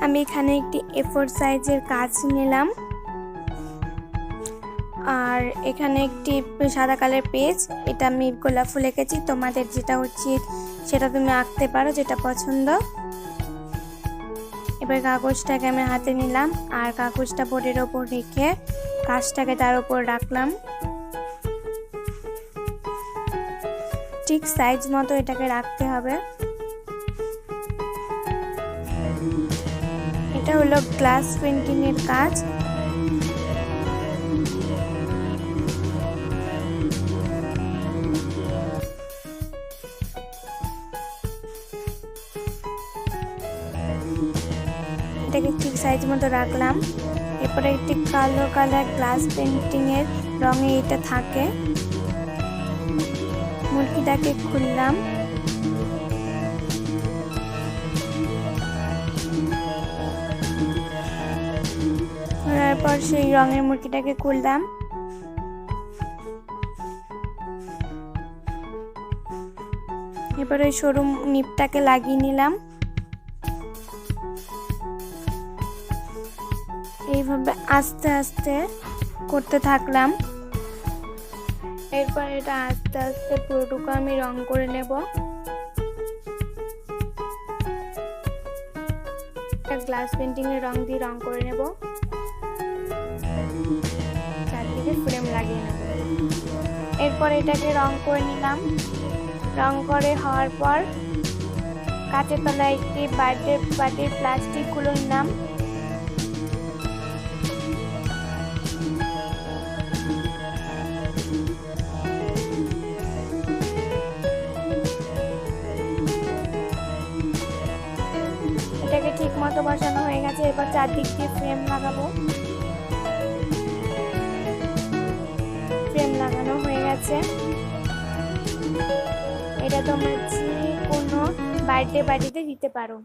আমি এখানে একটি A4 সাইজের কাঁচ নিলাম, আর এখানে একটি সাদা কালার পেজ, এটা আমি গোলাপ ফুল এঁকেছি। তোমাদের যেটা উচিত সেটা তুমি আঁকতে পারো, যেটা পছন্দ। এবার কাগজটাকে আমি হাতে নিলাম আর কাগজটা বোর্ডের ওপর রেখে কাঁচটাকে তার উপর রাখলাম। ঠিক সাইজ মতো এটাকে রাখতে হবে। এটা হলো গ্লাস পেন্টিং এর কাজ। এটাকে ঠিক সাইজ মতো রাখলাম। এরপরে একটি কালো কালার গ্লাস পেন্টিং এর রঙে এটা থাকে। মুরগিটাকে খুললাম, খোলার পর সেই রঙের মুরগিটাকে খুললাম। এরপর ওই সরু নিপটাকে লাগিয়ে নিলাম। এইভাবে আস্তে আস্তে করতে থাকলাম। এরপর এটা আস্তে আস্তে পুরোটুকু আমি রং করে নেব। গ্লাস পেন্টিং এর রং দিয়ে রং করে নেব, চারদিকে ফ্রেম লাগিয়ে নেব। এরপর এটাকে রং করে নিলাম। রং করে হওয়ার পর কাঁচের তলায় একটি বাটির প্লাস্টিক গুলো নিলাম। এটাকে ঠিক মতো বসানো হয়ে গেছে। এবার চারদিক দিয়ে ফ্রেম লাগাবো। ফ্রেম লাগানো হয়ে গেছে। এটা তোমরা যে কোনো বার্থডে পার্টিতে দিতে পারো।